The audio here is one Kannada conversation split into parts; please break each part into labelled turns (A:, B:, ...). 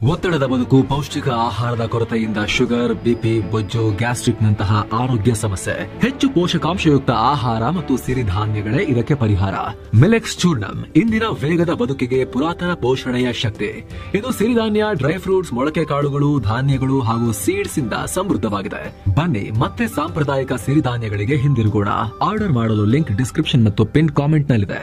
A: ಒತ್ತಡದ ಬದುಕು, ಪೌಷ್ಟಿಕ ಆಹಾರದ ಕೊರತೆಯಿಂದ ಶುಗರ್, ಬಿಪಿ, ಬೊಜ್ಜು, ಗ್ಯಾಸ್ಟ್ರಿಕ್ ನಂತಹ ಆರೋಗ್ಯ ಸಮಸ್ಯೆ. ಹೆಚ್ಚು ಪೋಷಕಾಂಶಯುಕ್ತ ಆಹಾರ ಮತ್ತು ಸಿರಿಧಾನ್ಯಗಳೇ ಇದಕ್ಕೆ ಪರಿಹಾರ. ಮಿಲೆಕ್ಸ್ ಚೂರ್ಣಂ ಇಂದಿನ ವೇಗದ ಬದುಕಿಗೆ ಪುರಾತನ ಪೋಷಣೆಯ ಶಕ್ತಿ. ಇದು ಸಿರಿಧಾನ್ಯ, ಡ್ರೈ ಫ್ರೂಟ್ಸ್, ಮೊಳಕೆ ಕಾಳುಗಳು, ಧಾನ್ಯಗಳು ಹಾಗೂ ಸೀಡ್ಸ್ ಇಂದ ಸಮೃದ್ಧವಾಗಿದೆ. ಬನ್ನಿ ಮತ್ತೆ ಸಾಂಪ್ರದಾಯಿಕ ಸಿರಿಧಾನ್ಯಗಳಿಗೆ ಹಿಂದಿರುಗೋಣ. ಆರ್ಡರ್ ಮಾಡಲು ಲಿಂಕ್ ಡಿಸ್ಕ್ರಿಪ್ಷನ್ ಮತ್ತು ಪಿನ್ ಕಾಮೆಂಟ್ ನಲ್ಲಿದೆ.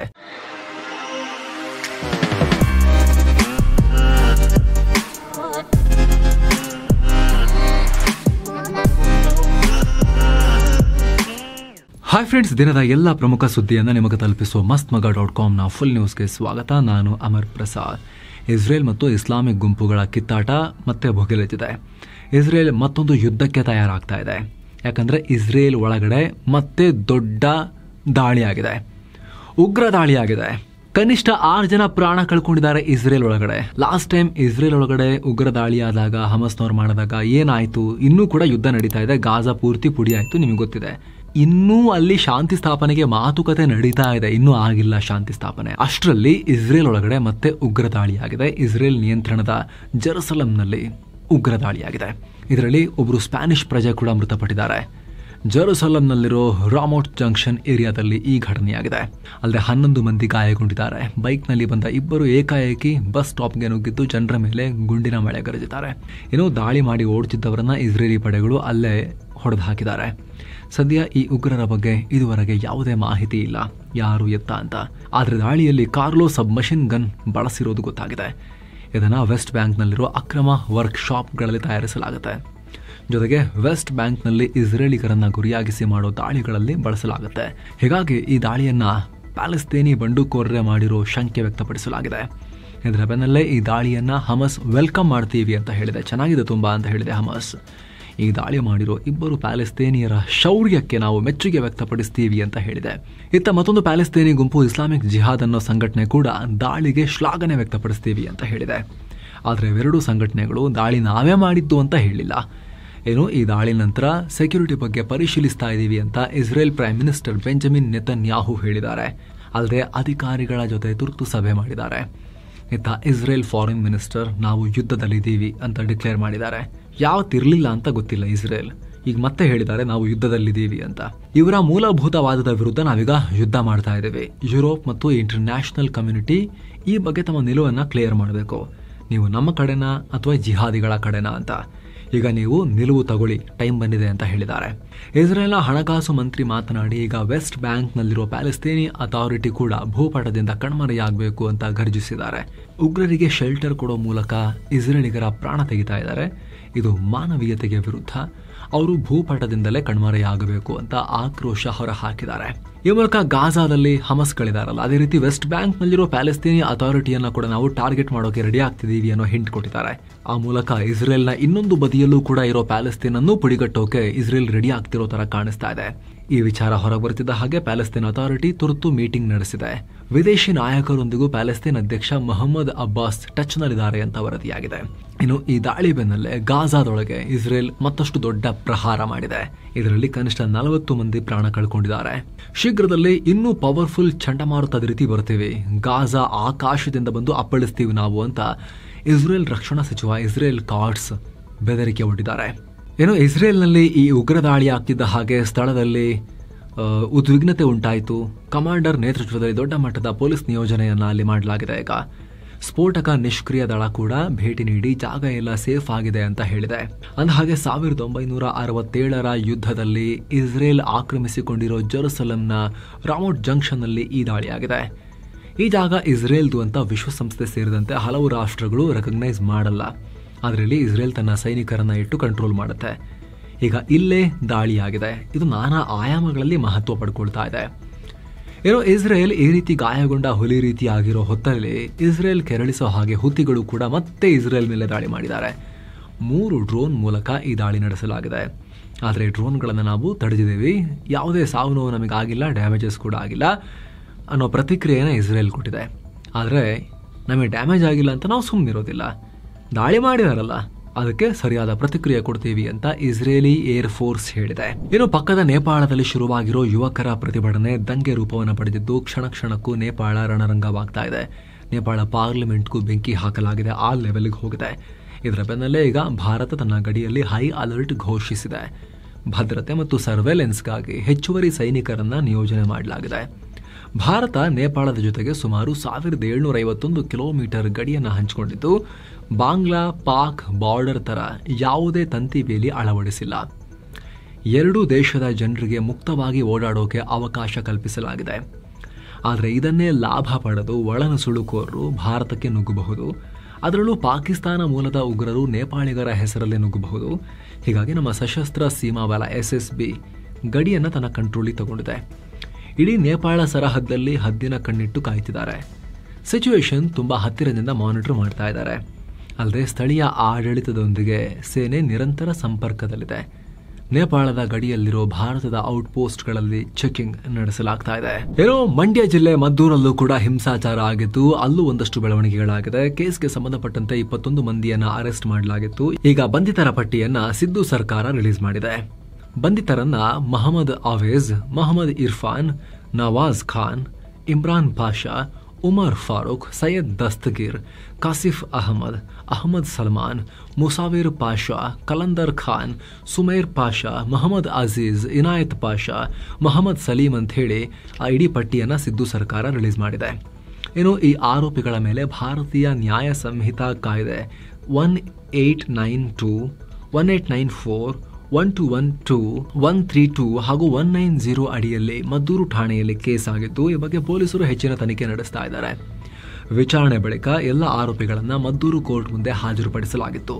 A: ಹಾಯ್ ಫ್ರೆಂಡ್ಸ್, ದಿನದ ಎಲ್ಲ ಪ್ರಮುಖ ಸುದ್ದಿಯನ್ನು ನಿಮಗೆ ತಲುಪಿಸುವ mastmaga.com ಫುಲ್ ನ್ಯೂಸ್ಗೆ ಸ್ವಾಗತ. ನಾನು ಅಮರ್ ಪ್ರಸಾದ್. ಇಸ್ರೇಲ್ ಮತ್ತು ಇಸ್ಲಾಮಿಕ್ ಗುಂಪುಗಳ ಕಿತ್ತಾಟ ಮತ್ತೆ ಭುಗಿಲೆದ್ದಿದೆ. ಇಸ್ರೇಲ್ ಮತ್ತೊಂದು ಯುದ್ಧಕ್ಕೆ ತಯಾರಾಗ್ತಾ ಇದೆ. ಯಾಕಂದ್ರೆ ಇಸ್ರೇಲ್ ಒಳಗಡೆ ಮತ್ತೆ ದೊಡ್ಡ ದಾಳಿಯಾಗಿದೆ, ಉಗ್ರ ದಾಳಿಯಾಗಿದೆ. ಕನಿಷ್ಠ 6 ಜನ ಪ್ರಾಣ ಕಳ್ಕೊಂಡಿದ್ದಾರೆ ಇಸ್ರೇಲ್ ಒಳಗಡೆ. ಲಾಸ್ಟ್ ಟೈಮ್ ಇಸ್ರೇಲ್ ಒಳಗಡೆ ಉಗ್ರ ದಾಳಿಯಾದಾಗ, ಹಮಸ್ನವ್ರು ಮಾಡಿದಾಗ ಏನಾಯ್ತು? ಇನ್ನೂ ಕೂಡ ಯುದ್ಧ ನಡೀತಾ ಇದೆ. ಗಾಜಾ ಪೂರ್ತಿ ಪುಡಿ ಆಯ್ತು, ನಿಮಗೆ ಗೊತ್ತಿದೆ. ಇನ್ನೂ ಅಲ್ಲಿ ಶಾಂತಿ ಸ್ಥಾಪನೆಗೆ ಮಾತುಕತೆ ನಡೀತಾ ಇದೆ, ಇನ್ನೂ ಆಗಿಲ್ಲ ಶಾಂತಿ ಸ್ಥಾಪನೆ. ಅಷ್ಟರಲ್ಲಿ ಇಸ್ರೇಲ್ ಒಳಗಡೆ ಮತ್ತೆ ಉಗ್ರ ದಾಳಿಯಾಗಿದೆ. ಇಸ್ರೇಲ್ ನಿಯಂತ್ರಣದ ಜೆರುಸಲೆಂನಲ್ಲಿ ಉಗ್ರ ದಾಳಿಯಾಗಿದೆ. ಇದರಲ್ಲಿ ಒಬ್ಬರು ಸ್ಪ್ಯಾನಿಷ್ ಪ್ರಜೆ ಕೂಡ ಮೃತಪಟ್ಟಿದ್ದಾರೆ. ಜೆರುಸಲೆಂನಲ್ಲಿರೋ ರಾಮೋಟ್ ಜಂಕ್ಷನ್ ಏರಿಯಾದಲ್ಲಿ ಈ ಘಟನೆಯಾಗಿದೆ. ಅಲ್ಲದೆ 11 ಮಂದಿ ಗಾಯಗೊಂಡಿದ್ದಾರೆ. ಬೈಕ್ನಲ್ಲಿ ಬಂದ ಇಬ್ಬರು ಏಕಾಏಕಿ ಬಸ್ ಸ್ಟಾಪ್ಗೆ ನುಗ್ಗಿದ್ದು ಜನರ ಮೇಲೆ ಗುಂಡಿನ ಮಳೆ ಗರೆದಿದ್ದಾರೆ. ಏನೋ ದಾಳಿ ಮಾಡಿ ಓಡುತ್ತಿದ್ದವರನ್ನ ಇಸ್ರೇಲಿ ಪಡೆಗಳು ಅಲ್ಲೇ ಹೊಡೆದು ಹಾಕಿದ್ದಾರೆ. ಸದ್ಯ ಈ ಉಗ್ರರ ಬಗ್ಗೆ ಇದುವರೆಗೆ ಯಾವುದೇ ಮಾಹಿತಿ ಇಲ್ಲ, ಯಾರು ಎತ್ತ ಅಂತ. ಆದರೆ ದಾಳಿಯಲ್ಲಿ ಕಾರ್ಲೋ ಸಬ್ಮಷಿನ್ ಗನ್ ಬಳಸಿರೋದು ಗೊತ್ತಾಗಿದೆ. ಇದನ್ನು ವೆಸ್ಟ್ ಬ್ಯಾಂಕ್ನಲ್ಲಿರೋ ಅಕ್ರಮ ವರ್ಕ್ಶಾಪ್ಗಳಲ್ಲಿ ತಯಾರಿಸಲಾಗುತ್ತೆ. ಜೊತೆಗೆ ವೆಸ್ಟ್ ಬ್ಯಾಂಕ್ನಲ್ಲಿ ಇಸ್ರೇಲಿಗರನ್ನ ಗುರಿಯಾಗಿಸಿ ಮಾಡೋ ದಾಳಿಗಳಲ್ಲಿ ಬಳಸಲಾಗುತ್ತೆ. ಹೀಗಾಗಿ ಈ ದಾಳಿಯನ್ನ ಪ್ಯಾಲೆಸ್ತೇನಿ ಬಂಡುಕೋರರೇ ಮಾಡಿರೋ ಶಂಕೆ ವ್ಯಕ್ತಪಡಿಸಲಾಗಿದೆ. ಇದರ ಬೆನ್ನಲ್ಲೇ ಈ ದಾಳಿಯನ್ನ ಹಮಸ್ ವೆಲ್ಕಮ್ ಮಾಡ್ತೀವಿ ಅಂತ ಹೇಳಿದೆ. ಚೆನ್ನಾಗಿದೆ ತುಂಬಾ ಅಂತ ಹೇಳಿದೆ ಹಮಸ್. ಈ ದಾಳಿ ಮಾಡಿರೋ ಇಬ್ಬರು ಪ್ಯಾಲೆಸ್ತೇನಿಯರ ಶೌರ್ಯಕ್ಕೆ ನಾವು ಮೆಚ್ಚುಗೆ ವ್ಯಕ್ತಪಡಿಸ್ತೀವಿ ಅಂತ ಹೇಳಿದೆ. ಇತ್ತ ಮತ್ತೊಂದು ಪ್ಯಾಲೆಸ್ತೇನಿ ಗುಂಪು ಇಸ್ಲಾಮಿಕ್ ಜಿಹಾದ್ ಅನ್ನೋ ಸಂಘಟನೆ ಕೂಡ ದಾಳಿಗೆ ಶ್ಲಾಘನೆ ವ್ಯಕ್ತಪಡಿಸ್ತೀವಿ ಅಂತ ಹೇಳಿದೆ. ಆದರೆ ಇವೆರಡೂ ಸಂಘಟನೆಗಳು ದಾಳಿ ನಾವೇ ಮಾಡಿದ್ದು ಅಂತ ಹೇಳಿಲ್ಲ. ಏನು, ಈ ದಾಳಿ ನಂತರ ಸೆಕ್ಯೂರಿಟಿ ಬಗ್ಗೆ ಪರಿಶೀಲಿಸ್ತಾ ಇದ್ದೀವಿ ಅಂತ Israel prime minister Benjamin Netanyahu ಹೇಳಿದ್ದಾರೆ. ಅಲ್ಲದೆ ಅಧಿಕಾರಿಗಳ ಜೊತೆ ತುರ್ತು ಸಭೆ ಮಾಡಿದ್ದಾರೆ. ಇತ್ತ ಇಸ್ರೇಲ್ ಫಾರಿನ್ ಮಿನಿಸ್ಟರ್ ನಾವು ಯುದ್ಧದಲ್ಲಿದ್ದೀವಿ ಅಂತ ಡಿಕ್ಲೇರ್ ಮಾಡಿದ್ದಾರೆ. ಯಾವತ್ತಿರಲಿಲ್ಲ ಅಂತ ಗೊತ್ತಿಲ್ಲ ಇಸ್ರೇಲ್. ಈಗ ಮತ್ತೆ ಹೇಳಿದ್ದಾರೆ ನಾವು ಯುದ್ಧದಲ್ಲಿದ್ದೀವಿ ಅಂತ. ಇವರ ಮೂಲಭೂತವಾದದ ವಿರುದ್ಧ ನಾವೀಗ ಯುದ್ಧ ಮಾಡ್ತಾ ಇದ್ದೇವೆ. ಯುರೋಪ್ ಮತ್ತು ಇಂಟರ್ನ್ಯಾಷನಲ್ ಕಮ್ಯುನಿಟಿ ಈ ಬಗ್ಗೆ ತಮ್ಮ ನಿಲುವನ್ನು ಕ್ಲಿಯರ್ ಮಾಡಬೇಕು. ನೀವು ನಮ್ಮ ಕಡೆನಾ ಅಥವಾ ಜಿಹಾದಿಗಳ ಕಡೆನಾ ಅಂತ. ಈಗ ನೀವು ನಿಲುವು ತಗೊಳ್ಳಿ, ಟೈಮ್ ಬಂದಿದೆ ಅಂತ ಹೇಳಿದ್ದಾರೆ. ಇಸ್ರೇಲ್ನ ಹಣಕಾಸು ಮಂತ್ರಿ ಮಾತನಾಡಿ ಈಗ ವೆಸ್ಟ್ ಬ್ಯಾಂಕ್ನಲ್ಲಿರೋ ಪ್ಯಾಲೆಸ್ತೇನಿ ಅಥಾರಿಟಿ ಕೂಡ ಭೂಪಟದಿಂದ ಕಣ್ಮರೆಯಾಗಬೇಕು ಅಂತ ಗರ್ಜಿಸಿದ್ದಾರೆ. ಉಗ್ರರಿಗೆ ಶೆಲ್ಟರ್ ಕೊಡೋ ಮೂಲಕ ಇಸ್ರೇಲಿಗರ ಪ್ರಾಣ ತೆಗಿತಾ ಇದ್ದಾರೆ. ಇದು ಮಾನವೀಯತೆಗೆ ವಿರುದ್ಧ. ಅವರು ಭೂಪಟದಿಂದಲೇ ಕಣ್ಮರೆಯಾಗಬೇಕು ಅಂತ ಆಕ್ರೋಶ ಹೊರಹಾಕಿದ್ದಾರೆ. ಈ ಮೂಲಕ ಗಾಜಾದಲ್ಲಿ ಹಮಸ್ಗಳಿದಾರಲ್ಲ, ಅದೇ ರೀತಿ ವೆಸ್ಟ್ ಬ್ಯಾಂಕ್ ನಲ್ಲಿರೋ ಪ್ಯಾಲೆಸ್ತೇನಿ ಅಥಾರಿಟಿಯನ್ನ ಕೂಡ ನಾವು ಟಾರ್ಗೆಟ್ ಮಾಡೋಕೆ ರೆಡಿ ಆಗ್ತಿದೀವಿ ಅನ್ನೋ ಹಿಂಟ್ ಕೊಟ್ಟಿದ್ದಾರೆ. ಆ ಮೂಲಕ ಇಸ್ರೇಲ್ನ ಇನ್ನೊಂದು ಬದಿಯಲ್ಲೂ ಕೂಡ ಇರೋ ಪ್ಯಾಲೆಸ್ತೇನ್ ಅನ್ನು ಪುಡಿಗಟ್ಟೋಕೆ ಇಸ್ರೇಲ್ ರೆಡಿ ಆಗ್ತಿರೋ ತರ ಕಾಣಿಸ್ತಾ ಇದೆ. ಈ ವಿಚಾರ ಹೊರಗೆ ಬರ್ತಿದ್ದ ಹಾಗೆ ಪ್ಯಾಲೆಸ್ತೇನ್ ಅಥಾರಿಟಿ ತುರ್ತು ಮೀಟಿಂಗ್ ನಡೆಸಿದೆ. ವಿದೇಶಿ ನಾಯಕರೊಂದಿಗೂ ಪ್ಯಾಲೆಸ್ತೇನ್ ಅಧ್ಯಕ್ಷ ಮೊಹಮ್ಮದ್ ಅಬ್ಬಾಸ್ ಟಚ್ ನಲ್ಲಿದ್ದಾರೆ ಅಂತ ವರದಿಯಾಗಿದೆ. ಇನ್ನು ಈ ದಾಳಿ ಬೆನ್ನಲ್ಲೇ ಗಾಜಾದೊಳಗೆ ಇಸ್ರೇಲ್ ಮತ್ತಷ್ಟು ದೊಡ್ಡ ಪ್ರಹಾರ ಮಾಡಿದೆ. ಇದರಲ್ಲಿ ಕನಿಷ್ಠ 40 ಮಂದಿ ಪ್ರಾಣ ಕಳ್ಕೊಂಡಿದ್ದಾರೆ. ಶೀಘ್ರದಲ್ಲೇ ಇನ್ನೂ ಪವರ್ಫುಲ್ ಚಂಡಮಾರುತದ ರೀತಿ ಬರ್ತೀವಿ, ಗಾಜಾ ಆಕಾಶದಿಂದ ಬಂದು ಅಪ್ಪಳಿಸ್ತೀವಿ ನಾವು ಅಂತ ಇಸ್ರೇಲ್ ರಕ್ಷಣಾ ಸಚಿವ ಇಸ್ರೇಲ್ ಕಾಟ್ಸ್ ಬೆದರಿಕೆ ಒಡ್ಡಿದ್ದಾರೆ. ಏನು, ಇಸ್ರೇಲ್ನಲ್ಲಿ ಈ ಉಗ್ರ ದಾಳಿ ಆಗ್ತಿದ್ದ ಹಾಗೆ ಸ್ಥಳದಲ್ಲಿ ಉದ್ವಿಗ್ನತೆ ಉಂಟಾಯಿತು. ಕಮಾಂಡರ್ ನೇತೃತ್ವದಲ್ಲಿ ದೊಡ್ಡ ಮಟ್ಟದ ಪೊಲೀಸ್ ನಿಯೋಜನೆಯನ್ನ ಅಲ್ಲಿ ಮಾಡಲಾಗಿದೆ. ಈಗ ಸ್ಫೋಟಕ ನಿಷ್ಕ್ರಿಯ ದಳ ಕೂಡ ಭೇಟಿ ನೀಡಿ ಜಾಗ ಎಲ್ಲ ಸೇಫ್ ಆಗಿದೆ ಅಂತ ಹೇಳಿದೆ. ಅಂದಹಾಗೆ 1967ರ ಯುದ್ಧದಲ್ಲಿ ಇಸ್ರೇಲ್ ಆಕ್ರಮಿಸಿಕೊಂಡಿರೋ ಜೆರುಸಲೆಂನ ರಾಮೋಟ್ ಜಂಕ್ಷನ್ ನಲ್ಲಿ ಈ ದಾಳಿಯಾಗಿದೆ. ಈ ಜಾಗ ಇಸ್ರೇಲ್ದು ಅಂತ ವಿಶ್ವಸಂಸ್ಥೆ ಸೇರಿದಂತೆ ಹಲವು ರಾಷ್ಟ್ರಗಳು ರೆಕಗ್ನೈಸ್ ಮಾಡಲ್ಲ. ಅದರಲ್ಲಿ ಇಸ್ರೇಲ್ ತನ್ನ ಸೈನಿಕರನ್ನ ಇಟ್ಟು ಕಂಟ್ರೋಲ್ ಮಾಡುತ್ತೆ. ಈಗ ಇಲ್ಲೇ ದಾಳಿಯಾಗಿದೆ. ಇದು ನಾನಾ ಆಯಾಮಗಳಲ್ಲಿ ಮಹತ್ವ ಪಡ್ಕೊಳ್ತಾ ಇದೆ. ಏನೋ ಇಸ್ರೇಲ್ ಈ ರೀತಿ ಗಾಯಗೊಂಡ ಹುಲಿ ರೀತಿ ಆಗಿರೋ ಹೊತ್ತಲ್ಲಿ ಇಸ್ರೇಲ್ ಕೆರಳಿಸೋ ಹಾಗೆ ಹುತಿಗಳು ಕೂಡ ಮತ್ತೆ ಇಸ್ರೇಲ್ ಮೇಲೆ ದಾಳಿ ಮಾಡಿದ್ದಾರೆ. 3 ಡ್ರೋನ್ ಮೂಲಕ ಈ ದಾಳಿ ನಡೆಸಲಾಗಿದೆ. ಆದರೆ ಡ್ರೋನ್ಗಳನ್ನು ನಾವು ತಡೆದಿದ್ದೀವಿ, ಯಾವುದೇ ಸಾವು ನೋವು ನಮಗಾಗಿಲ್ಲ, ಡ್ಯಾಮೇಜಸ್ ಕೂಡ ಆಗಿಲ್ಲ ಅನ್ನೋ ಪ್ರತಿಕ್ರಿಯೆನ ಇಸ್ರೇಲ್ ಕೊಟ್ಟಿದೆ. ಆದರೆ ನಮಗೆ ಡ್ಯಾಮೇಜ್ ಆಗಿಲ್ಲ ಅಂತ ನಾವು ಸುಮ್ಮನಿರೋದಿಲ್ಲ. ದಾಳಿ ಮಾಡಿದಾರಲ್ಲ, ಅದಕ್ಕೆ ಸರಿಯಾದ ಪ್ರತಿಕ್ರಿಯೆ ಕೊಡ್ತೀವಿ ಅಂತ ಇಸ್ರೇಲಿ ಏರ್ ಫೋರ್ಸ್ ಹೇಳಿದೆ. ಇನ್ನು ಪಕ್ಕದ ನೇಪಾಳದಲ್ಲಿ ಶುರುವಾಗಿರೋ ಯುವಕರ ಪ್ರತಿಭಟನೆ ದಂಗೆ ರೂಪವನ್ನು ಪಡೆದಿದ್ದು ಕ್ಷಣ ಕ್ಷಣಕ್ಕೂ ನೇಪಾಳ ರಣರಂಗವಾಗ್ತಾ ಇದೆ. ನೇಪಾಳ ಪಾರ್ಲಿಮೆಂಟ್ಗೂ ಬೆಂಕಿ ಹಾಕಲಾಗಿದೆ, ಆ ಲೆವೆಲ್ಗೆ ಹೋಗಿದೆ. ಇದರ ಬೆನ್ನಲ್ಲೇ ಈಗ ಭಾರತ ತನ್ನ ಗಡಿಯಲ್ಲಿ ಹೈ ಅಲರ್ಟ್ ಘೋಷಿಸಿದೆ. ಭದ್ರತೆ ಮತ್ತು ಸರ್ವೇಲೆನ್ಸ್ಗಾಗಿ ಹೆಚ್ಚುವರಿ ಸೈನಿಕರನ್ನ ನಿಯೋಜನೆ ಮಾಡಲಾಗಿದೆ. ಭಾರತ ನೇಪಾಳದ ಜೊತೆಗೆ ಸುಮಾರು 1751 ಕಿಲೋಮೀಟರ್ ಗಡಿಯನ್ನು ಹಂಚಿಕೊಂಡಿದ್ದು, ಬಾಂಗ್ಲಾ ಪಾಕ್ ಬಾರ್ಡರ್ ತರ ಯಾವುದೇ ತಂತಿ ಬೇಲಿ ಅಳವಡಿಸಿಲ್ಲ. ಎರಡೂ ದೇಶದ ಜನರಿಗೆ ಮುಕ್ತವಾಗಿ ಓಡಾಡೋಕೆ ಅವಕಾಶ ಕಲ್ಪಿಸಲಾಗಿದೆ. ಆದರೆ ಇದನ್ನೇ ಲಾಭ ಪಡೆದು ಒಳನುಸುಳುಕೋರರು ಭಾರತಕ್ಕೆ ನುಗ್ಗಬಹುದು. ಅದರಲ್ಲೂ ಪಾಕಿಸ್ತಾನ ಮೂಲದ ಉಗ್ರರು ನೇಪಾಳಿಗರ ಹೆಸರಲ್ಲಿ ನುಗ್ಗಬಹುದು. ಹೀಗಾಗಿ ನಮ್ಮ ಸಶಸ್ತ್ರ ಸೀಮಾ ಬಲ SSB ಗಡಿಯನ್ನು ತನ್ನ ಕಂಟ್ರೋಲಿಗೆ ತಗೊಂಡಿದೆ. ಇಡೀ ನೇಪಾಳ ಸರಹದ್ದಲ್ಲಿ ಹದ್ದಿನ ಕಣ್ಣಿಟ್ಟು ಕಾಯ್ತಿದ್ದಾರೆ. ಸಿಚುವೇಶನ್ ತುಂಬಾ ಹತ್ತಿರದಿಂದ ಮಾನಿಟರ್ ಮಾಡ್ತಾ ಇದ್ದಾರೆ. ಅಲ್ಲದೆ ಸ್ಥಳೀಯ ಆಡಳಿತದೊಂದಿಗೆ ಸೇನೆ ನಿರಂತರ ಸಂಪರ್ಕದಲ್ಲಿದೆ. ನೇಪಾಳದ ಗಡಿಯಲ್ಲಿರೋ ಭಾರತದ ಔಟ್ಪೋಸ್ಟ್ಗಳಲ್ಲಿ ಚೆಕಿಂಗ್ ನಡೆಸಲಾಗ್ತಾ ಇದೆ. ಮಂಡ್ಯ ಜಿಲ್ಲೆ ಮದ್ದೂರಲ್ಲೂ ಕೂಡ ಹಿಂಸಾಚಾರ ಆಗಿತ್ತು. ಅಲ್ಲೂ ಒಂದಷ್ಟು ಬೆಳವಣಿಗೆಗಳಾಗಿದೆ. ಕೇಸ್ಗೆ ಸಂಬಂಧಪಟ್ಟಂತೆ 21 ಮಂದಿಯನ್ನ ಅರೆಸ್ಟ್ ಮಾಡಲಾಗಿತ್ತು. ಈಗ ಬಂಧಿತರ ಪಟ್ಟಿಯನ್ನ ಸಿದ್ದು ಸರ್ಕಾರ ರಿಲೀಸ್ ಮಾಡಿದೆ. ಬಂಧಿತರನ್ನ ಮಹಮ್ಮದ್ ಆವೇಜ್, ಮಹಮ್ಮದ್ ಇರ್ಫಾನ್, ನವಾಜ್ ಖಾನ್, ಇಮ್ರಾನ್ ಪಾಷಾ, ಉಮರ್ ಫಾರೂಕ್, ಸೈಯದ್ ದಸ್ತಗೀರ್, ಕಾಸಿಫ್ ಅಹಮದ್, ಅಹಮದ್ ಸಲ್ಮಾನ್, ಮುಸಾವಿರ್ ಪಾಷಾ, ಕಲಂದರ್ ಖಾನ್, ಸುಮೈರ್ ಪಾಷಾ, ಮಹಮ್ಮದ್ ಅಜೀಜ್, ಇನಾಯತ್ ಪಾಷಾ, ಮಹಮ್ಮದ್ ಸಲೀಂ ಅಂತ ಹೇಳಿ ಆ ಇಡೀ ಪಟ್ಟಿಯನ್ನು ಸಿದ್ದು ಸರ್ಕಾರ ರಿಲೀಸ್ ಮಾಡಿದೆ. ಈ ಆರೋಪಿಗಳ ಮೇಲೆ ಭಾರತೀಯ ನ್ಯಾಯ ಸಂಹಿತಾ ಕಾಯ್ದೆ 1892, 1894, 1212, 132 ಹಾಗೂ 190 ಅಡಿಯಲ್ಲಿ ಮದ್ದೂರು ಠಾಣೆಯಲ್ಲಿ ಕೇಸ್ ಆಗಿದ್ದು, ಈ ಬಗ್ಗೆ ಪೊಲೀಸರು ಹೆಚ್ಚಿನ ತನಿಖೆ ನಡೆಸ್ತಾ ಇದ್ದಾರೆ. ವಿಚಾರಣೆ ಬಳಿಕ ಎಲ್ಲ ಆರೋಪಿಗಳನ್ನ ಮದ್ದೂರು ಕೋರ್ಟ್ ಮುಂದೆ ಹಾಜರುಪಡಿಸಲಾಗಿತ್ತು.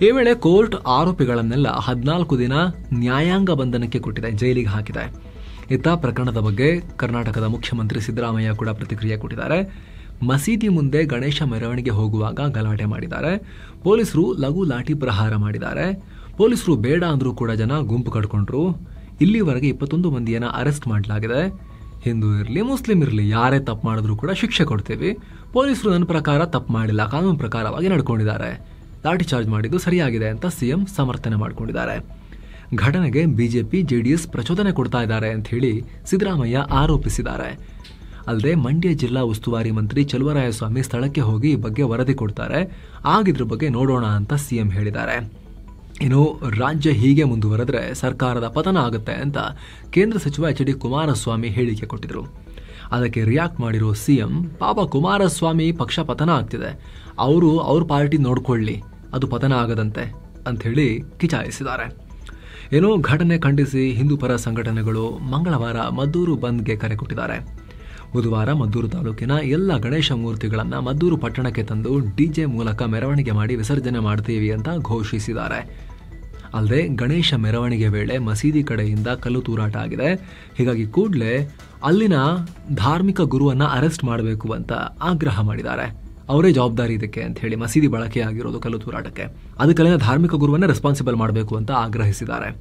A: ಈ ವೇಳೆ ಕೋರ್ಟ್ ಆರೋಪಿಗಳನ್ನೆಲ್ಲ 14 ದಿನ ನ್ಯಾಯಾಂಗ ಬಂಧನಕ್ಕೆ ಕೊಟ್ಟಿದೆ, ಜೈಲಿಗೆ ಹಾಕಿದೆ. ಇತ್ತ ಪ್ರಕರಣದ ಬಗ್ಗೆ ಕರ್ನಾಟಕದ ಮುಖ್ಯಮಂತ್ರಿ ಸಿದ್ದರಾಮಯ್ಯ ಕೂಡ ಪ್ರತಿಕ್ರಿಯೆ ಕೊಟ್ಟಿದ್ದಾರೆ. ಮಸೀದಿ ಮುಂದೆ ಗಣೇಶ ಮೆರವಣಿಗೆ ಹೋಗುವಾಗ ಗಲಾಟೆ ಮಾಡಿದ್ದಾರೆ. ಪೊಲೀಸರು ಲಘು ಲಾಠಿ ಪ್ರಹಾರ ಮಾಡಿದ್ದಾರೆ. ಪೊಲೀಸರು ಬೇಡ ಅಂದ್ರೂ ಕೂಡ ಜನ ಗುಂಪು ಕಟ್ಕೊಂಡ್ರು. ಇಲ್ಲಿವರೆಗೆ 21 ಮಂದಿಯನ್ನ ಅರೆಸ್ಟ್ ಮಾಡಲಾಗಿದೆ. ಹಿಂದೂ ಇರಲಿ ಮುಸ್ಲಿಂ ಇರಲಿ ಯಾರೇ ತಪ್ಪು ಮಾಡಿದ್ರು ಕೂಡ ಶಿಕ್ಷೆ ಕೊಡ್ತೀವಿ. ಪೊಲೀಸರು ನನ್ನ ಪ್ರಕಾರ ತಪ್ಪು ಮಾಡಿಲ್ಲ, ಕಾನೂನು ಪ್ರಕಾರವಾಗಿ ನಡ್ಕೊಂಡಿದ್ದಾರೆ. ಲಾಠಿ ಚಾರ್ಜ್ ಮಾಡಿದ್ದು ಸರಿಯಾಗಿದೆ ಅಂತ ಸಿಎಂ ಸಮರ್ಥನೆ ಮಾಡಿಕೊಂಡಿದ್ದಾರೆ. ಘಟನೆಗೆ ಬಿಜೆಪಿ ಜೆಡಿಎಸ್ ಪ್ರಚೋದನೆ ಕೊಡ್ತಾ ಇದ್ದಾರೆ ಅಂತ ಹೇಳಿ ಸಿದ್ದರಾಮಯ್ಯ ಆರೋಪಿಸಿದ್ದಾರೆ. ಅಲ್ಲದೆ ಮಂಡ್ಯ ಜಿಲ್ಲಾ ಉಸ್ತುವಾರಿ ಮಂತ್ರಿ ಚಲುವರಾಯಸ್ವಾಮಿ ಸ್ಥಳಕ್ಕೆ ಹೋಗಿ ಈ ಬಗ್ಗೆ ವರದಿ ಕೊಡ್ತಾರೆ, ಆಗಿದ್ರ ಬಗ್ಗೆ ನೋಡೋಣ ಅಂತ ಸಿಎಂ ಹೇಳಿದ್ದಾರೆ. ರಾಜ್ಯ ಹೀಗೆ ಮುಂದುವರೆದ್ರೆ ಸರ್ಕಾರದ ಪತನ ಆಗುತ್ತೆ ಅಂತ ಕೇಂದ್ರ ಸಚಿವ HD ಕುಮಾರಸ್ವಾಮಿ ಹೇಳಿಕೆ ಕೊಟ್ಟಿದ್ರು. ಅದಕ್ಕೆ ರಿಯಾಕ್ಟ್ ಮಾಡಿರೋ ಸಿಎಂ, ಪಾಪ ಕುಮಾರಸ್ವಾಮಿ ಪಕ್ಷ ಪತನ ಆಗ್ತಿದೆ, ಅವ್ರ ಪಾರ್ಟಿ ನೋಡ್ಕೊಳ್ಳಿ, ಅದು ಪತನ ಆಗದಂತೆ ಅಂತ ಹೇಳಿ ಕಿಚಾಯಿಸಿದ್ದಾರೆ. ಘಟನೆ ಖಂಡಿಸಿ ಹಿಂದೂ ಪರ ಸಂಘಟನೆಗಳು ಮಂಗಳವಾರ ಮದ್ದೂರು ಬಂದ್ಗೆ ಕರೆ ಕೊಟ್ಟಿದ್ದಾರೆ. ಬುಧವಾರ ಮದ್ದೂರು ತಾಲೂಕಿನ ಎಲ್ಲ ಗಣೇಶ ಮೂರ್ತಿಗಳನ್ನು ಮದ್ದೂರು ಪಟ್ಟಣಕ್ಕೆ ತಂದು ಡಿಜೆ ಮೂಲಕ ಮೆರವಣಿಗೆ ಮಾಡಿ ವಿಸರ್ಜನೆ ಮಾಡ್ತೀವಿ ಅಂತ ಘೋಷಿಸಿದ್ದಾರೆ. ಅಲ್ಲದೆ ಗಣೇಶ ಮೆರವಣಿಗೆ ವೇಳೆ ಮಸೀದಿ ಕಡೆಯಿಂದ ಕಲ್ಲು ತೂರಾಟ ಆಗಿದೆ. ಹೀಗಾಗಿ ಕೂಡಲೇ ಅಲ್ಲಿನ ಧಾರ್ಮಿಕ ಗುರುವನ್ನ ಅರೆಸ್ಟ್ ಮಾಡಬೇಕು ಅಂತ ಆಗ್ರಹ ಮಾಡಿದ್ದಾರೆ. ಅವರೇ ಜವಾಬ್ದಾರಿ ಇದಕ್ಕೆ ಅಂತ ಹೇಳಿ, ಮಸೀದಿ ಬಳಕೆ ಆಗಿರೋದು ಕಲ್ಲು ತೂರಾಟಕ್ಕೆ, ಅದಕ್ಕಲ್ಲಿನ ಧಾರ್ಮಿಕ ಗುರುವನ್ನೇ ರೆಸ್ಪಾನ್ಸಿಬಲ್ ಮಾಡಬೇಕು ಅಂತ ಆಗ್ರಹಿಸಿದ್ದಾರೆ.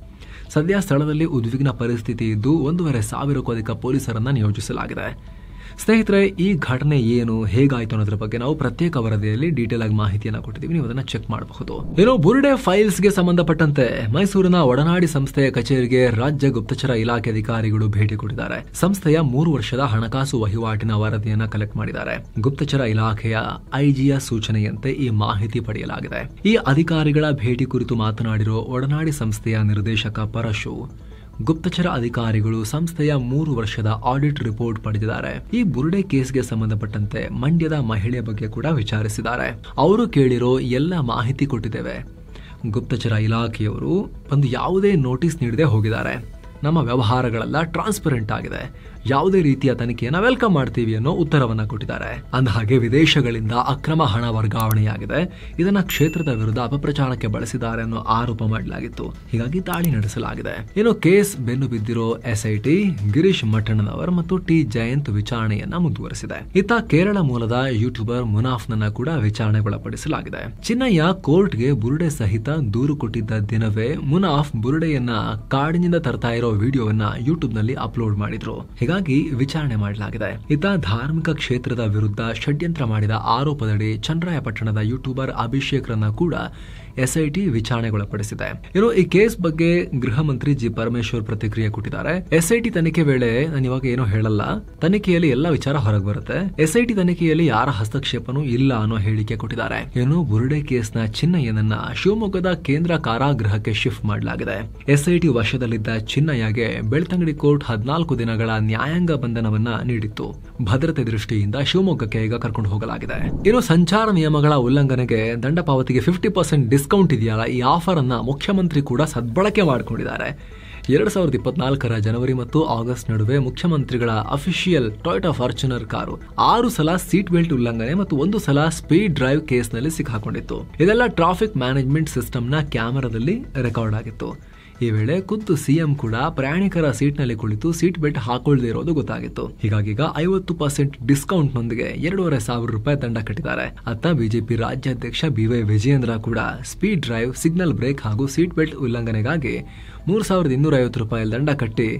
A: ಸದ್ಯ ಸ್ಥಳದಲ್ಲಿ ಉದ್ವಿಗ್ನ ಪರಿಸ್ಥಿತಿ ಇದ್ದು 1,500ಕ್ಕೂ ಅಧಿಕ ಪೊಲೀಸರನ್ನ ನಿಯೋಜಿಸಲಾಗಿದೆ. ಸ್ನೇಹಿತರೆ, ಈ ಘಟನೆ ಏನು, ಹೇಗಾಯ್ತು ಅನ್ನೋದ್ರ ಬಗ್ಗೆ ನಾವು ಪ್ರತ್ಯೇಕ ವರದಿಯಲ್ಲಿ ಡೀಟೇಲ್ ಆಗಿ ಮಾಹಿತಿಯನ್ನು ಕೊಟ್ಟಿದ್ದೀವಿ, ನೀವು ಅದನ್ನ ಚೆಕ್ ಮಾಡಬಹುದು. ಬುರುಡೆ ಫೈಲ್ಸ್ಗೆ ಸಂಬಂಧಪಟ್ಟಂತೆ ಮೈಸೂರಿನ ಒಡನಾಡಿ ಸಂಸ್ಥೆಯ ಕಚೇರಿಗೆ ರಾಜ್ಯ ಗುಪ್ತಚರ ಇಲಾಖೆ ಅಧಿಕಾರಿಗಳು ಭೇಟಿ ಕೊಟ್ಟಿದ್ದಾರೆ. ಸಂಸ್ಥೆಯ 3 ವರ್ಷದ ಹಣಕಾಸು ವಹಿವಾಟಿನ ವರದಿಯನ್ನ ಕಲೆಕ್ಟ್ ಮಾಡಿದ್ದಾರೆ. ಗುಪ್ತಚರ ಇಲಾಖೆಯ ಐಜಿಯ ಸೂಚನೆಯಂತೆ ಈ ಮಾಹಿತಿ ಪಡೆಯಲಾಗಿದೆ. ಈ ಅಧಿಕಾರಿಗಳ ಭೇಟಿ ಕುರಿತು ಮಾತನಾಡಿರೋ ಒಡನಾಡಿ ಸಂಸ್ಥೆಯ ನಿರ್ದೇಶಕ ಪರಶು, ಗುಪ್ತಚರ ಅಧಿಕಾರಿಗಳು ಸಂಸ್ಥೆಯ 3 ವರ್ಷದ ಆಡಿಟ್ ರಿಪೋರ್ಟ್ ಪಡೆದಿದ್ದಾರೆ. ಈ ಬುರುಡೆ ಕೇಸ್ಗೆ ಸಂಬಂಧಪಟ್ಟಂತೆ ಮಂಡ್ಯದ ಮಹಿಳೆ ಬಗ್ಗೆ ಕೂಡ ವಿಚಾರಿಸಿದ್ದಾರೆ. ಅವರು ಕೇಳಿರೋ ಎಲ್ಲ ಮಾಹಿತಿ ಕೊಟ್ಟಿದ್ದೇವೆ. ಗುಪ್ತಚರ ಇಲಾಖೆಯವರು ಒಂದು ಯಾವುದೇ ನೋಟಿಸ್ ನೀಡದೆ ಹೋಗಿದ್ದಾರೆ. ನಮ್ಮ ವ್ಯವಹಾರಗಳೆಲ್ಲ ಟ್ರಾನ್ಸ್ಪರೆಂಟ್ ಆಗಿದೆ, ಯಾವುದೇ ರೀತಿಯ ತನಿಖೆಯನ್ನ ವೆಲ್ಕಮ್ ಮಾಡ್ತೀವಿ ಅನ್ನೋ ಉತ್ತರವನ್ನ ಕೊಟ್ಟಿದ್ದಾರೆ. ಅಂದಹಾಗೆ ವಿದೇಶಗಳಿಂದ ಅಕ್ರಮ ಹಣ ವರ್ಗಾವಣೆಯಾಗಿದೆ, ಇದನ್ನ ಕ್ಷೇತ್ರದ ವಿರುದ್ಧ ಅಪಪ್ರಚಾರಕ್ಕೆ ಬಳಸಿದ್ದಾರೆ ಅನ್ನೋ ಆರೋಪ ಮಾಡಲಾಗಿತ್ತು. ಹೀಗಾಗಿ ದಾಳಿ ನಡೆಸಲಾಗಿದೆ. ಕೇಸ್ ಬೆನ್ನು ಬಿದ್ದಿರೋ SIT ಗಿರೀಶ್ ಮಠಣ್ಣನವರ್ ಮತ್ತು ಟಿ ಜಯಂತ್ ವಿಚಾರಣೆಯನ್ನ ಮುಂದುವರೆಸಿದೆ. ಇತ್ತ ಕೇರಳ ಮೂಲದ ಯೂಟ್ಯೂಬರ್ ಮುನಾಫ್ನನ್ನ ಕೂಡ ವಿಚಾರಣೆಗೊಳಪಡಿಸಲಾಗಿದೆ. ಚಿನ್ನಯ್ಯ ಕೋರ್ಟ್ಗೆ ಬುರುಡೆ ಸಹಿತ ದೂರು ಕೊಟ್ಟಿದ್ದ ದಿನವೇ ಮುನಾಫ್ ಬುರುಡೆಯನ್ನ ಕಾಡಿನಿಂದ ತರ್ತಾ ಇರೋ ವಿಡಿಯೋವನ್ನ ಯೂಟ್ಯೂಬ್ ನಲ್ಲಿ ಅಪ್ಲೋಡ್ ಮಾಡಿದ್ರು. ಹೀಗಾಗಿ ವಿಚಾರಣೆ ಮಾಡಲಾಗಿದೆ. ಇತ್ತ ಧಾರ್ಮಿಕ ಕ್ಷೇತ್ರದ ವಿರುದ್ಧ ಷಡ್ಯಂತ್ರ ಮಾಡಿದ ಆರೋಪದಡಿ ಚನ್ನರಾಯಪಟ್ಟಣದ ಯೂಟ್ಯೂಬರ್ ಅಭಿಷೇಕ್ ರನ್ನ ಕೂಡ ಎಸ್ಐಟಿ ವಿಚಾರಣೆಗೊಳಪಡಿಸಿದೆ. ಇನ್ನು ಈ ಕೇಸ್ ಬಗ್ಗೆ ಗೃಹ ಮಂತ್ರಿ ಜಿ ಪರಮೇಶ್ವರ್ ಪ್ರತಿಕ್ರಿಯೆ ಕೊಟ್ಟಿದ್ದಾರೆ. ಎಸ್ಐಟಿ ತನಿಖೆ ವೇಳೆ ನಾನು ಇವಾಗ ಏನೋ ಹೇಳಲ್ಲ, ತನಿಖೆಯಲ್ಲಿ ಎಲ್ಲಾ ವಿಚಾರ ಹೊರಗೆ ಬರುತ್ತೆ. ಎಸ್ಐಟಿ ತನಿಖೆಯಲ್ಲಿ ಯಾರ ಹಸ್ತಕ್ಷೇಪನೂ ಇಲ್ಲ ಅನ್ನೋ ಹೇಳಿಕೆ ಕೊಟ್ಟಿದ್ದಾರೆ. ಇನ್ನು ಬುರುಡೆ ಕೇಸ್ನ ಚಿನ್ನಯ್ಯನನ್ನ ಶಿವಮೊಗ್ಗದ ಕೇಂದ್ರ ಕಾರಾಗೃಹಕ್ಕೆ ಶಿಫ್ಟ್ ಮಾಡಲಾಗಿದೆ. ಎಸ್ಐಟಿ ವಶದಲ್ಲಿದ್ದ ಚಿನ್ನಯ್ಯಗೆ ಬೆಳ್ತಂಗಡಿ ಕೋರ್ಟ್ 14 ದಿನಗಳ ನ್ಯಾಯಾಂಗ ಬಂಧನವನ್ನ ನೀಡಿತ್ತು. ಭದ್ರತೆ ದೃಷ್ಟಿಯಿಂದ ಶಿವಮೊಗ್ಗಕ್ಕೆ ಈಗ ಕರ್ಕೊಂಡು ಹೋಗಲಾಗಿದೆ. ಇನ್ನು ಸಂಚಾರ ನಿಯಮಗಳ ಉಲ್ಲಂಘನೆಗೆ ದಂಡ ಪಾವತಿಗೆ 50% ಡಿಸ್ಕೌಂಟ್ ಇದೆಯಲ್ಲ, ಈ ಆಫರ್ ಅನ್ನ ಮುಖ್ಯಮಂತ್ರಿ ಕೂಡ ಸದ್ಬಳಕೆ ಮಾಡಿಕೊಂಡಿದ್ದಾರೆ. 2024 ಜನವರಿ ಮತ್ತು ಆಗಸ್ಟ್ ನಡುವೆ ಮುಖ್ಯಮಂತ್ರಿಗಳ ಅಫಿಷಿಯಲ್ ಟೊಯೋಟಾ ಫಾರ್ಚುನರ್ ಕಾರು 6 ಸಲ ಸೀಟ್ ಬೆಲ್ಟ್ ಉಲ್ಲಂಘನೆ ಮತ್ತು 1 ಸಲ ಸ್ಪೀಡ್ ಡ್ರೈವ್ ಕೇಸ್ನಲ್ಲಿ ಸಿಕ್ಕಾಕೊಂಡಿತ್ತು. ಇದೆಲ್ಲ ಟ್ರಾಫಿಕ್ ಮ್ಯಾನೇಜ್ಮೆಂಟ್ ಸಿಸ್ಟಮ್ನ ಕ್ಯಾಮೆರಾದಲ್ಲಿ ರೆಕಾರ್ಡ್ ಆಗಿತ್ತು. ಈ ವೇಳೆ ಖುದ್ದು ಸಿಎಂ ಕೂಡ ಪ್ರಯಾಣಿಕರ ಸೀಟ್ನಲ್ಲಿ ಕುಳಿತು ಸೀಟ್ ಬೆಲ್ಟ್ ಹಾಕೊಳ್ಳದೆ ಇರೋದು ಗೊತ್ತಾಗಿತ್ತು. ಹೀಗಾಗೀಗ 50% ಡಿಸ್ಕೌಂಟ್ ನೊಂದಿಗೆ 2,500 ರೂಪಾಯಿ ದಂಡ ಕಟ್ಟಿದ್ದಾರೆ. ಅತ್ತ ಬಿಜೆಪಿ ರಾಜ್ಯಾಧ್ಯಕ್ಷ BY ವಿಜಯೇಂದ್ರ ಕೂಡ ಸ್ಪೀಡ್ ಡ್ರೈವ್, ಸಿಗ್ನಲ್ ಬ್ರೇಕ್ ಹಾಗೂ ಸೀಟ್ ಬೆಲ್ಟ್ ಉಲ್ಲಂಘನೆಗಾಗಿ 3,250 ರೂಪಾಯಿ ದಂಡ ಕಟ್ಟಿ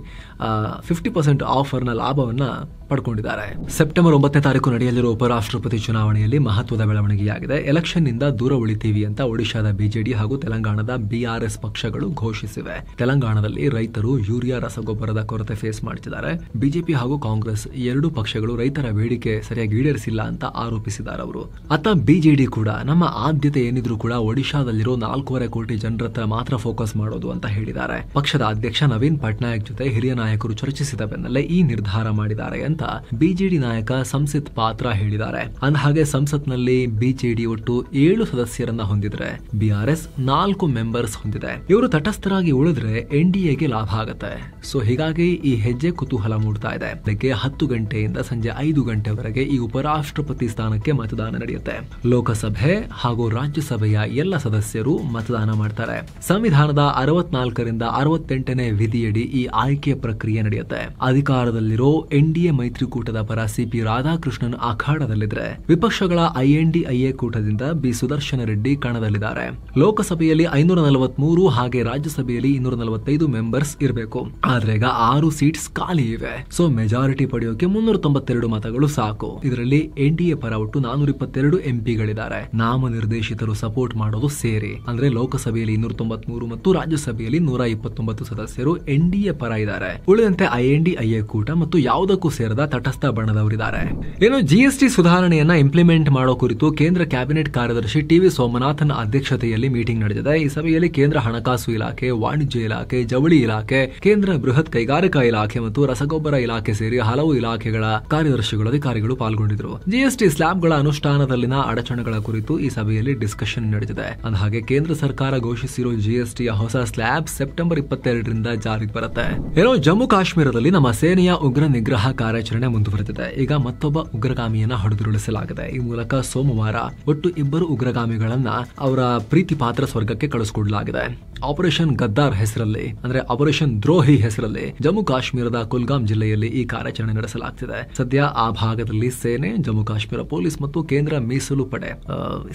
A: 50% ಆಫರ್ನ ಲಾಭವನ್ನ ಪಡ್ಕೊಂಡಿದ್ದಾರೆ. ಸೆಪ್ಟೆಂಬರ್ 9ನೇ ತಾರೀಕು ನಡೆಯಲಿರುವ ಉಪರಾಷ್ಟ್ರಪತಿ ಚುನಾವಣೆಯಲ್ಲಿ ಮಹತ್ವದ ಬೆಳವಣಿಗೆಯಾಗಿದೆ. ಎಲೆಕ್ಷನ್ ನಿಂದ ದೂರ ಉಳಿತೀವಿ ಅಂತ ಒಡಿಶಾದ ಬಿಜೆಡಿ ಹಾಗೂ ತೆಲಂಗಾಣದ BRS ಪಕ್ಷಗಳು ಘೋಷಿಸಿವೆ. ತೆಲಂಗಾಣದಲ್ಲಿ ರೈತರು ಯೂರಿಯಾ ರಸಗೊಬ್ಬರದ ಕೊರತೆ ಫೇಸ್ ಮಾಡ್ತಿದ್ದಾರೆ. ಬಿಜೆಪಿ ಹಾಗೂ ಕಾಂಗ್ರೆಸ್ ಎರಡೂ ಪಕ್ಷಗಳು ರೈತರ ಬೇಡಿಕೆ ಸರಿಯಾಗಿ ಈಡೇರಿಸಿಲ್ಲ ಅಂತ ಆರೋಪಿಸಿದ್ದಾರೆ ಅವರು. ಅತ್ತ ಬಿಜೆಡಿ ಕೂಡ ನಮ್ಮ ಆದ್ಯತೆ ಏನಿದ್ರು ಕೂಡ ಒಡಿಶಾದಲ್ಲಿರೋ 4.25 ಕೋಟಿ ಜನರ ಹತ್ರ ಮಾತ್ರ ಫೋಕಸ್ ಮಾಡೋದು ಅಂತ ಹೇಳಿದ್ದಾರೆ. ಪಕ್ಷದ ಅಧ್ಯಕ್ಷ ನವೀನ್ ಪಟ್ನಾಯಕ್ ಜೊತೆ ಹಿರಿಯ ನಾಯಕರು ಚರ್ಚಿಸಿದ ಬೆನ್ನಲ್ಲೇ ಈ ನಿರ್ಧಾರ ಮಾಡಿದ್ದಾರೆ ಅಂತ ಬಿಜೆಡಿ ನಾಯಕ ಸಂಸತ್ ಪಾತ್ರ ಹೇಳಿದ್ದಾರೆ. ಅಂದಹಾಗೆ ಸಂಸತ್ನಲ್ಲಿ ಬಿಜೆಡಿ ಒಟ್ಟು 7 ಸದಸ್ಯರನ್ನ ಹೊಂದಿದ್ರೆ BRS 4 ಮೆಂಬರ್ಸ್ ಹೊಂದಿದೆ. ಇವರು ತಟಸ್ಥರಾಗಿ ಉಳಿದ್ರೆ NDAಗೆ ಲಾಭ ಆಗುತ್ತೆ. ಸೊ ಹೀಗಾಗಿ ಈ ಹೆಜ್ಜೆ ಕುತೂಹಲ ಮೂಡ್ತಾ ಇದೆ. ಬೆಳಗ್ಗೆ 10 ಗಂಟೆಯಿಂದ ಸಂಜೆ 5 ಗಂಟೆವರೆಗೆ ಈ ಉಪರಾಷ್ಟ್ರಪತಿ ಸ್ಥಾನಕ್ಕೆ ಮತದಾನ ನಡೆಯುತ್ತೆ. ಲೋಕಸಭೆ ಹಾಗೂ ರಾಜ್ಯಸಭೆಯ ಎಲ್ಲ ಸದಸ್ಯರು ಮತದಾನ ಮಾಡ್ತಾರೆ. ಸಂವಿಧಾನದ 64ರಿಂದ 68ನೇ ವಿಧಿಯಡಿ ಈ ಆಯ್ಕೆ ಪ್ರಕ್ರಿಯೆ ನಡೆಯುತ್ತೆ. ಅಧಿಕಾರದಲ್ಲಿರೋ NDA ಮೈತ್ರಿಕೂಟದ ಪರ CP ರಾಧಾಕೃಷ್ಣನ್ ಅಖಾಡದಲ್ಲಿದ್ರೆ, ವಿಪಕ್ಷಗಳ INDIA ಕೂಟದಿಂದ B ಸುದರ್ಶನ ರೆಡ್ಡಿ ಕಣದಲ್ಲಿದ್ದಾರೆ. ಲೋಕಸಭೆಯಲ್ಲಿ 543 ಹಾಗೆ ರಾಜ್ಯಸಭೆಯಲ್ಲಿ 245 ಮೆಂಬರ್ಸ್ ಇರಬೇಕು. ಆದ್ರೆ ಈಗ 6 ಸೀಟ್ಸ್ ಖಾಲಿ ಇವೆ. ಸೊ ಮೆಜಾರಿಟಿ ಪಡೆಯೋಕೆ 392 ಮತಗಳು ಸಾಕು. ಇದರಲ್ಲಿ NDA ಪರ ಒಟ್ಟು 422 MPಗಳಿದ್ದಾರೆ. ನಾಮನಿರ್ದೇಶಿತರು ಸಪೋರ್ಟ್ ಮಾಡೋದು ಸೇರಿ ಅಂದ್ರೆ ಲೋಕಸಭೆಯಲ್ಲಿ 293 ಮತ್ತು ರಾಜ್ಯಸಭೆಯಲ್ಲಿ 129 ಸದಸ್ಯರು NDA ಪರ ಇದ್ದಾರೆ. ಉಳಿದಂತೆ INDIA ಕೂಟ ಮತ್ತು ಯಾವುದಕ್ಕೂ ಸೇರದ ತಟಸ್ಥ ಬಣದವರಿದ್ದಾರೆ. ಏನು GST ಸುಧಾರಣೆಯನ್ನ ಇಂಪ್ಲಿಮೆಂಟ್ ಮಾಡೋ ಕುರಿತು ಕೇಂದ್ರ ಕ್ಯಾಬಿನೆಟ್ ಕಾರ್ಯದರ್ಶಿ TV ಸೋಮನಾಥನ್ ಅಧ್ಯಕ್ಷತೆಯಲ್ಲಿ ಮೀಟಿಂಗ್ ನಡೆದಿದೆ. ಈ ಸಭೆಯಲ್ಲಿ ಕೇಂದ್ರ ಹಣಕಾಸು ಇಲಾಖೆ, ವಾಣಿಜ್ಯ ಇಲಾಖೆ, ಜವಳಿ ಇಲಾಖೆ, ಕೇಂದ್ರ ಬೃಹತ್ ಕೈಗಾರಿಕಾ ಇಲಾಖೆ ಮತ್ತು ರಸಗೊಬ್ಬರ ಇಲಾಖೆ ಸೇರಿ ಹಲವು ಇಲಾಖೆಗಳ ಕಾರ್ಯದರ್ಶಿಗಳು, ಅಧಿಕಾರಿಗಳು ಪಾಲ್ಗೊಂಡಿದ್ರು. GST ಸ್ಲ್ಯಾಬ್ಗಳ ಅನುಷ್ಠಾನದಲ್ಲಿನ ಅಡಚಣೆಗಳ ಕುರಿತು ಈ ಸಭೆಯಲ್ಲಿ ಡಿಸ್ಕಷನ್ ನಡೆದಿದೆ. ಅಂದಹಾಗೆ ಕೇಂದ್ರ ಸರ್ಕಾರ ಘೋಷಿಸಿರೋ GSTಯ ಹೊಸ ಸ್ಲ್ಯಾಬ್ ಸೆಪ್ಟೆಂಬರ್ 22ರಿಂದ ಜಾರಿಗೆ ಬರುತ್ತೆ. ಏನೋ ಜಮ್ಮು ಕಾಶ್ಮೀರದಲ್ಲಿ ನಮ್ಮ ಸೇನೆಯ ಉಗ್ರ ನಿಗ್ರಹ ಕಾರ್ಯಾಚರಣೆ ಮುಂದುವರೆದಿದೆ. ಈಗ ಮತ್ತೊಬ್ಬ ಉಗ್ರಗಾಮಿಯನ್ನ ಹೊಡೆದುರುಳಿಸಲಾಗಿದೆ. ಈ ಮೂಲಕ ಸೋಮವಾರ ಒಟ್ಟು 2 ಉಗ್ರಗಾಮಿಗಳನ್ನ ಅವರ ಪ್ರೀತಿ ಪಾತ್ರ ಸ್ವರ್ಗಕ್ಕೆ ಕಳಿಸಿಕೊಡಲಾಗಿದೆ. ಆಪರೇಷನ್ ಗದ್ದಾರ್ ಹೆಸರಲ್ಲಿ ಅಂದ್ರೆ ಆಪರೇಷನ್ ದ್ರೋಹಿ ಹೆಸರಲ್ಲಿ ಜಮ್ಮು ಕಾಶ್ಮೀರದ ಕುಲ್ಗಾಮ್ ಜಿಲ್ಲೆಯಲ್ಲಿ ಈ ಕಾರ್ಯಾಚರಣೆ ನಡೆಸಲಾಗ್ತಿದೆ. ಸದ್ಯ ಆ ಭಾಗದಲ್ಲಿ ಸೇನೆ, ಜಮ್ಮು ಕಾಶ್ಮೀರ ಪೊಲೀಸ್ ಮತ್ತು ಕೇಂದ್ರ ಮೀಸಲು ಪಡೆ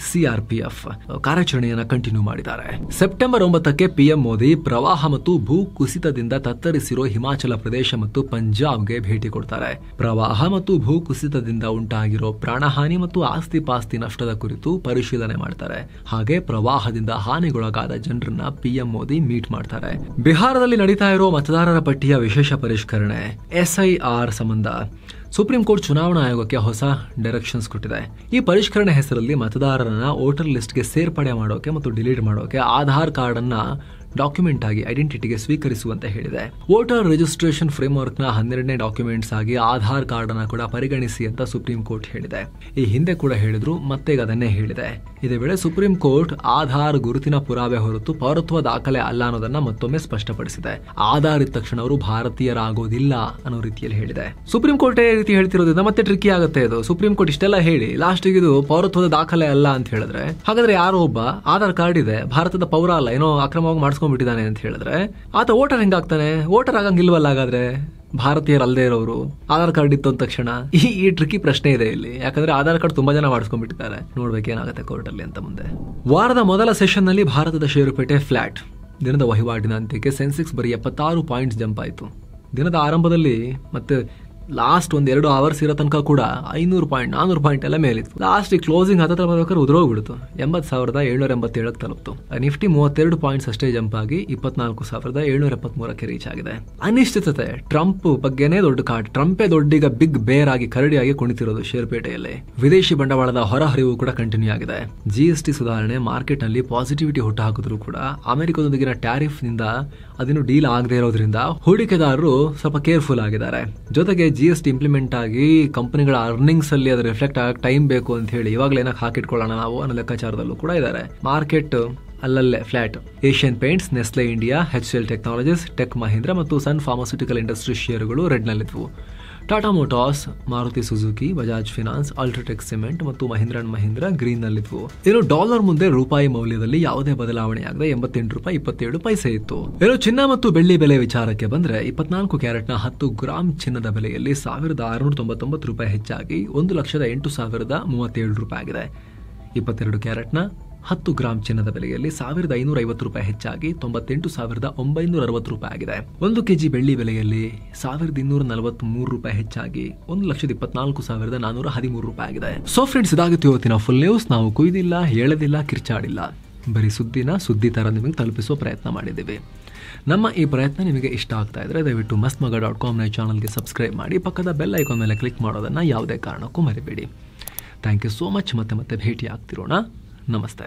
A: CRPF ಕಾರ್ಯಾಚರಣೆಯನ್ನ ಕಂಟಿನ್ಯೂ ಮಾಡಿದ್ದಾರೆ. ಸೆಪ್ಟೆಂಬರ್ 9ಕ್ಕೆ PM ಮೋದಿ ಪ್ರವಾಹ ಮತ್ತು ಭೂ ಕುಸಿತದಿಂದ ತತ್ತರಿಸಿರೋ ಹಿಮಾಚಲ ಪ್ರದೇಶ ಮತ್ತು ಪಂಜಾಬ್ಗೆ ಭೇಟಿ ಕೊಡ್ತಾರೆ. ಪ್ರವಾಹ ಮತ್ತು ಭೂ ಕುಸಿತದಿಂದ ಉಂಟಾಗಿರೋ ಪ್ರಾಣಹಾನಿ ಮತ್ತು ಆಸ್ತಿ ಪಾಸ್ತಿ ನಷ್ಟದ ಕುರಿತು ಪರಿಶೀಲನೆ ಮಾಡ್ತಾರೆ. ಹಾಗೆ ಪ್ರವಾಹದಿಂದ ಹಾನಿಗೊಳಗಾದ ಜನರನ್ನ PM ಮೋದಿ ಮೀಟ್ ಮಾಡ್ತಾರೆ. ಬಿಹಾರದಲ್ಲಿ ನಡೀತಾ ಇರೋ ಮತದಾರರ ಪಟ್ಟಿಯ ವಿಶೇಷ ಪರಿಷ್ಕರಣೆ SIR ಸಂಬಂಧ ಸುಪ್ರೀಂ ಕೋರ್ಟ್ ಚುನಾವಣಾ ಆಯೋಗಕ್ಕೆ ಹೊಸ ಡೈರೆಕ್ಷನ್ಸ್ ಕೊಟ್ಟಿದೆ. ಈ ಪರಿಷ್ಕರಣೆ ಹೆಸರಲ್ಲಿ ಮತದಾರರನ್ನ ವೋಟರ್ ಲಿಸ್ಟ್ಗೆ ಸೇರ್ಪಡೆ ಮಾಡೋಕೆ ಮತ್ತು ಡಿಲೀಟ್ ಮಾಡೋಕೆ ಆಧಾರ್ ಕಾರ್ಡ್ ಅನ್ನ ಡಾಕ್ಯುಮೆಂಟ್ ಆಗಿ ಐಡೆಂಟಿಟಿಗೆ ಸ್ವೀಕರಿಸುವಂತೆ ಹೇಳಿದೆ. ವೋಟರ್ ರಿಜಿಸ್ಟ್ರೇಷನ್ ಫ್ರೇಮ್ವರ್ಕ್ ನ 12ನೇ ಡಾಕ್ಯುಮೆಂಟ್ಸ್ ಆಗಿ ಆಧಾರ್ ಕಾರ್ಡ್ ಅನ್ನ ಕೂಡ ಪರಿಗಣಿಸಿ ಅಂತ ಸುಪ್ರೀಂ ಕೋರ್ಟ್ ಹೇಳಿದೆ. ಈ ಹಿಂದೆ ಕೂಡ ಹೇಳಿದ್ರು, ಮತ್ತೆ ಅದನ್ನೇ ಹೇಳಿದೆ. ಇದೇ ವೇಳೆ ಸುಪ್ರೀಂ ಕೋರ್ಟ್ ಆಧಾರ್ ಗುರುತಿನ ಪುರಾವೆ ಹೊರತು ಪೌರತ್ವ ದಾಖಲೆ ಅಲ್ಲ ಅನ್ನೋದನ್ನ ಮತ್ತೊಮ್ಮೆ ಸ್ಪಷ್ಟಪಡಿಸಿದೆ. ಆಧಾರ್ ಇದ್ದ ತಕ್ಷಣ ಅವರು ಭಾರತೀಯರಾಗೋದಿಲ್ಲ ಅನ್ನೋ ರೀತಿಯಲ್ಲಿ ಹೇಳಿದೆ. ಸುಪ್ರೀಂ ಕೋರ್ಟ್ ಈ ರೀತಿ ಹೇಳ್ತಿರೋದ್ರಿಂದ ಮತ್ತೆ ಟ್ರಿಕ್ಕಿ ಆಗುತ್ತೆ ಇದು. ಸುಪ್ರೀಂ ಕೋರ್ಟ್ ಇಷ್ಟೆಲ್ಲ ಹೇಳಿ ಲಾಸ್ಟ್ ಇದು ಪೌರತ್ವದ ದಾಖಲೆ ಅಲ್ಲ ಅಂತ ಹೇಳಿದ್ರೆ, ಹಾಗಾದ್ರೆ ಯಾರೋ ಒಬ್ಬ ಆಧಾರ್ ಕಾರ್ಡ್ ಇದೆ, ಭಾರತದ ಪೌರ ಅಲ್ಲ, ಏನೋ ಅಕ್ರಮವಾಗಿ ಮಾಡಿಸ್ಕೊಂಡ್ಬಿಟ್ಟಿದ್ದಾನೆ ಅಂತ ಹೇಳಿದ್ರೆ ಆತ ವೋಟರ್ ಹೆಂಗಾಗ್ತಾನೆ? ವೋಟರ್ ಆಗಂಗಿಲ್ವಲ್ಲ ಹಾಗಾದ್ರೆ ಭಾರತೀಯರಲ್ಲದೆ ಇರೋರು. ಆಧಾರ್ ಕಾರ್ಡ್ ಇತ್ತು ಅಂದ ತಕ್ಷಣ ಈ ಟ್ರಿಕ್ಕಿ ಪ್ರಶ್ನೆ ಇದೆ ಇಲ್ಲಿ. ಯಾಕಂದ್ರೆ ಆಧಾರ್ ಕಾರ್ಡ್ ತುಂಬಾ ಜನ ಮಾಡಿಸ್ಕೊಂಡ್ಬಿಟ್ಟಿದ್ದಾರೆ. ನೋಡ್ಬೇಕೇನಾಗುತ್ತೆ ಕೋರ್ಟ್ ಅಲ್ಲಿ ಅಂತ ಮುಂದೆ. ವಾರದ ಮೊದಲ ಸೆಷನ್ ನಲ್ಲಿ ಭಾರತದ ಷೇರುಪೇಟೆ ಫ್ಲಾಟ್. ದಿನದ ವಹಿವಾಟಿನ ಅಂತ್ಯಕ್ಕೆ ಸೆನ್ಸೆಕ್ಸ್ ಬರೀ 76 ಪಾಯಿಂಟ್ಸ್ ಜಂಪ್ ಆಯಿತು. ದಿನದ ಆರಂಭದಲ್ಲಿ ಮತ್ತೆ ಲಾಸ್ಟ್ ಒಂದು 2 ಅವರ್ಸ್ ಇರೋ ತನಕ ಕೂಡ 500 ಪಾಯಿಂಟ್ 400 ಪಾಯಿಂಟ್ ಎಲ್ಲ ಮೇಲಿತ್ತು. ಲಾಸ್ಟ್ ಕ್ಲೋಸಿಂಗ್ ಹತ್ರ ಬರ್ಬೇಕಾದ್ರೆ ಉದುರೋಗ್ಬಿಡ್ತು. 80,777 ತಲುಪ್ತು. ನಿಫ್ಟಿ 32 ಪಾಯಿಂಟ್ಸ್ ಅಷ್ಟೇ ಜಂಪ್ ಆಗಿ 24,773 ರೀಚ್ ಆಗಿದೆ. ಅನಿಶ್ಚಿತತೆ ಟ್ರಂಪ್ ಬಗ್ಗೆನೇ ದೊಡ್ಡ ಕಾರ್ಡ್. ಟ್ರಂಪೇ ದೊಡ್ಡೀಗ ಬಿಗ್ ಬೇರ್ ಆಗಿ ಕರಡಿಯಾಗಿ ಕುಣಿತಿರೋದು ಷೇರುಪೇಟೆಯಲ್ಲಿ. ವಿದೇಶಿ ಬಂಡವಾಳದ ಹೊರಹರಿವು ಕೂಡ ಕಂಟಿನ್ಯೂ ಆಗಿದೆ. GST ಸುಧಾರಣೆ ಮಾರ್ಕೆಟ್ ನಲ್ಲಿ ಪಾಸಿಟಿವಿಟಿ ಹುಟ್ಟು ಹಾಕಿದ್ರು ಕೂಡ ಅಮೆರಿಕದೊಂದಿಗಿನ ಟ್ಯಾರಿಫ್ ನಿಂದ ಅದೇನು ಡೀಲ್ ಆಗದೆ ಇರೋದ್ರಿಂದ ಹೂಡಿಕೆದಾರರು ಸ್ವಲ್ಪ ಕೇರ್ಫುಲ್ ಆಗಿದ್ದಾರೆ. ಜೊತೆಗೆ GST ಇಂಪ್ಲಿಮೆಂಟ್ ಆಗಿ ಕಂಪನಿಗಳ ಅರ್ನಿಂಗ್ಸ್ ಅಲ್ಲಿ ಅದು ರಿಫ್ಲೆಕ್ಟ್ ಆಗಕ್ಕೆ ಟೈಮ್ ಬೇಕು ಅಂತ ಹೇಳಿ ಇವಾಗಲೇ ಏನಕ್ಕೆ ಹಾಕಿಟ್ಕೊಳ್ಳೋಣ ನಾವು ಅನ್ನೋ ಲೆಕ್ಕಾಚಾರದಲ್ಲೂ ಕೂಡ ಇದ್ದಾರೆ. ಮಾರ್ಕೆಟ್ ಅಲ್ಲಲ್ಲೇ flat. Asian Paints, Nestle India, HCL technologies, Tech Mahindra ಮತ್ತು ಸನ್ ಫಾರ್ಮಾಸ್ಯೂಟಿಕಲ್ ಇಂಡಸ್ಟ್ರಿ ಷೇರುಗಳು ರೆಡ್ ನಲ್ಲಿದ್ವು. Tata Motors, Maruti Suzuki, Bajaj finance, UltraTech cement ಮತ್ತು ಮಹೀಂದ್ರ ಅಂಡ್ ಮಹೀಂದ್ರ ಗ್ರೀನ್ ನಲ್ಲಿದ್ವು. ಇನ್ನು ಡಾಲರ್ ಮುಂದೆ ರೂಪಾಯಿ ಮೌಲ್ಯದಲ್ಲಿ ಯಾವುದೇ ಬದಲಾವಣೆಯಾಗದೆ $88.27 ಇತ್ತು. ಇನ್ನು ಚಿನ್ನ ಮತ್ತು ಬೆಳ್ಳಿ ಬೆಲೆ ವಿಚಾರಕ್ಕೆ ಬಂದ್ರೆ 24 ಕ್ಯಾರೆಟ್ನ 10 ಗ್ರಾಂ ಚಿನ್ನದ ಬೆಲೆಯಲ್ಲಿ $1,699 ಹೆಚ್ಚಾಗಿ $1,08,037 ಆಗಿದೆ. 22 ಕ್ಯಾರೆಟ್ನ 10 ಗ್ರಾಂ ಚಿನ್ನದ ಬೆಲೆಯಲ್ಲಿ $1,550 ಹೆಚ್ಚಾಗಿ $98,960 ಆಗಿದೆ. 1 ಕೆಜಿ ಬೆಳ್ಳಿ ಬೆಲೆಯಲ್ಲಿ $1,243 ಹೆಚ್ಚಾಗಿ $1,24,413 ಆಗಿದೆ. ಸೊ ಫ್ರೆಂಡ್ಸ್, ಇದಾಗಿತ್ತು ಇವತ್ತಿನ ಫುಲ್ ನ್ಯೂಸ್. ನಾವು ಕುಯ್ದಿಲ್ಲ, ಹೇಳದಿಲ್ಲ, ಕಿರ್ಚಾಡಿಲ್ಲ, ಬರೀ ಸುದ್ದಿ ತರ ನಿಮಗೆ ತಲುಪಿಸುವ ಪ್ರಯತ್ನ ಮಾಡಿದ್ದೀವಿ. ನಮ್ಮ ಈ ಪ್ರಯತ್ನ ನಿಮಗೆ ಇಷ್ಟ ಆಗ್ತಾ ಇದ್ರೆ ದಯವಿಟ್ಟು mastmaga.com ಚಾನಲ್ಗೆ ಸಬ್ಸ್ಕ್ರೈಬ್ ಮಾಡಿ, ಪಕ್ಕದ ಬೆಲ್ ಐಕಾನ್ ಮೇಲೆ ಕ್ಲಿಕ್ ಮಾಡೋದನ್ನ ಯಾವುದೇ ಕಾರಣಕ್ಕೂ ಮರಿಬೇಡಿ. Thank you so much. ಮತ್ತೆ ಭೇಟಿ ಆಗ್ತಿರೋಣ. ನಮಸ್ತೆ.